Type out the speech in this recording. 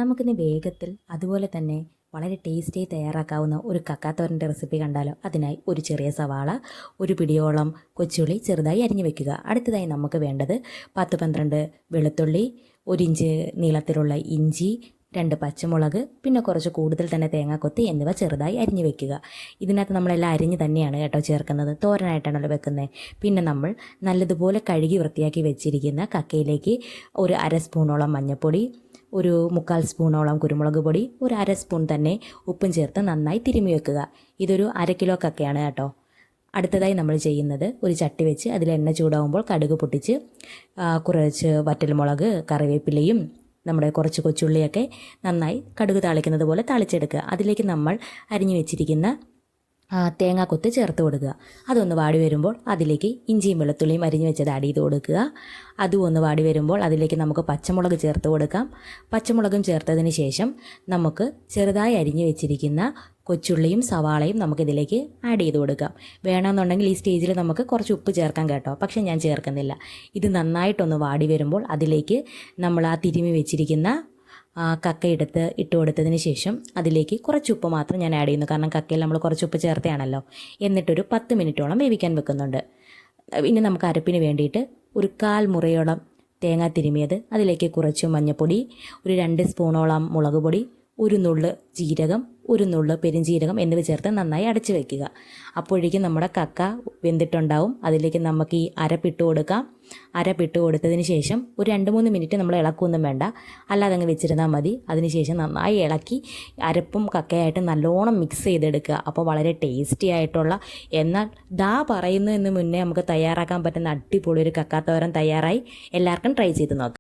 നമുക്കിന്ന് വേഗത്തിൽ അതുപോലെ തന്നെ വളരെ ടേസ്റ്റിയായി തയ്യാറാക്കാവുന്ന ഒരു കക്കാത്തോരൻ്റെ റെസിപ്പി കണ്ടാലോ. അതിനായി ഒരു ചെറിയ സവാള, ഒരു പിടിയോളം കൊച്ചുള്ളി ചെറുതായി അരിഞ്ഞു വെക്കുക. അടുത്തതായി നമുക്ക് വേണ്ടത് 10-12 വെളുത്തുള്ളി, 1 ഇഞ്ച് നീളത്തിലുള്ള ഇഞ്ചി, 2 പച്ചമുളക്, പിന്നെ കുറച്ച് കൂടുതൽ തന്നെ തേങ്ങാക്കൊത്ത് എന്നിവ ചെറുതായി അരിഞ്ഞു വെക്കുക. ഇതിനകത്ത് നമ്മളെല്ലാം അരിഞ്ഞ് തന്നെയാണ് കേട്ടോ ചേർക്കുന്നത്, തോരനായിട്ടാണല്ലോ വെക്കുന്നത്. പിന്നെ നമ്മൾ നല്ലതുപോലെ കഴുകി വൃത്തിയാക്കി വെച്ചിരിക്കുന്ന കക്കയിലേക്ക് ഒരു 1/2 സ്പൂണോളം മഞ്ഞൾപ്പൊടി, ഒരു 1/4 സ്പൂണോളം കുരുമുളക് പൊടി, ഒരു 1/2 സ്പൂൺ തന്നെ ഉപ്പും ചേർത്ത് നന്നായി തിരുമ്മി വെക്കുക. ഇതൊരു 1/2 കിലോ കക്കയാണ് കേട്ടോ. അടുത്തതായി നമ്മൾ ചെയ്യുന്നത്, ഒരു ചട്ടി വെച്ച് അതിൽ എണ്ണ ചൂടാകുമ്പോൾ കടുക് പൊട്ടിച്ച് കുറച്ച് വറ്റൽമുളക്, കറിവേപ്പിലയും നമ്മുടെ കുറച്ച് കൊച്ചുള്ളിയൊക്കെ നന്നായി കടുക് താളിക്കുന്നത് പോലെ താളിച്ചെടുക്കുക. അതിലേക്ക് നമ്മൾ അരിഞ്ഞു വെച്ചിരിക്കുന്ന തേങ്ങാക്കൊത്ത് ചേർത്ത് കൊടുക്കുക. അതൊന്ന് വാടി വരുമ്പോൾ അതിലേക്ക് ഇഞ്ചിയും വെളുത്തുള്ളിയും അരിഞ്ഞു വെച്ചത് ആഡ് ചെയ്ത് കൊടുക്കുക. അതും ഒന്ന് വാടി വരുമ്പോൾ അതിലേക്ക് നമുക്ക് പച്ചമുളക് ചേർത്ത് കൊടുക്കാം. പച്ചമുളകും ചേർത്തതിന് ശേഷം നമുക്ക് ചെറുതായി അരിഞ്ഞു വെച്ചിരിക്കുന്ന കൊച്ചുള്ളിയും സവാളയും നമുക്കിതിലേക്ക് ആഡ് ചെയ്ത് കൊടുക്കാം. വേണമെന്നുണ്ടെങ്കിൽ ഈ സ്റ്റേജിൽ നമുക്ക് കുറച്ച് ഉപ്പ് ചേർക്കാം കേട്ടോ, പക്ഷേ ഞാൻ ചേർക്കുന്നില്ല. ഇത് നന്നായിട്ടൊന്ന് വാടി വരുമ്പോൾ അതിലേക്ക് നമ്മൾ തിരുമ്മി വെച്ചിരിക്കുന്ന കക്ക ഇട്ട് കൊടുത്തതിന് ശേഷം അതിലേക്ക് കുറച്ച് ഉപ്പ് മാത്രം ഞാൻ ആഡ് ചെയ്യുന്നു, കാരണം കക്കയിൽ നമ്മൾ കുറച്ച് ഉപ്പ് ചേർത്തയാണല്ലോ. എന്നിട്ടൊരു 10 മിനിറ്റോളം വേവിക്കാൻ വെക്കുന്നുണ്ട്. ഇനി നമുക്ക് അരപ്പിന് വേണ്ടിയിട്ട് ഒരു 1/4 മുറിയോളം തേങ്ങ തിരുമിയത്, അതിലേക്ക് കുറച്ച് മഞ്ഞൾപ്പൊടി, ഒരു 2 സ്പൂണോളം മുളക് പൊടി, ഒരു നുള്ള് ജീരകം, ഒരു നുള്ള് പെരുംജീരകം എന്നിവ ചേർത്ത് നന്നായി അടച്ചു വയ്ക്കുക. അപ്പോഴേക്കും നമ്മുടെ കക്ക വെന്തിട്ടുണ്ടാവും. അതിലേക്ക് നമുക്ക് ഈ അരപ്പിട്ട് കൊടുക്കാം. അരപ്പിട്ട് കൊടുത്തതിന് ശേഷം ഒരു 2-3 മിനിറ്റ് നമ്മൾ ഇളക്കൊന്നും വേണ്ട, അല്ലാതെ അങ്ങ് വെച്ചിരുന്നാൽ മതി. അതിനുശേഷം നന്നായി ഇളക്കി അരപ്പും കക്കയായിട്ട് നല്ലോണം മിക്സ് ചെയ്തെടുക്കുക. അപ്പോൾ വളരെ ടേസ്റ്റി ആയിട്ടുള്ള, എന്നാൽ പറയുന്നതിന് മുന്നേ നമുക്ക് തയ്യാറാക്കാൻ പറ്റുന്ന അടിപൊളി ഒരു കക്കാത്തോരൻ തയ്യാറായി. എല്ലാവർക്കും ട്രൈ ചെയ്ത് നോക്കാം.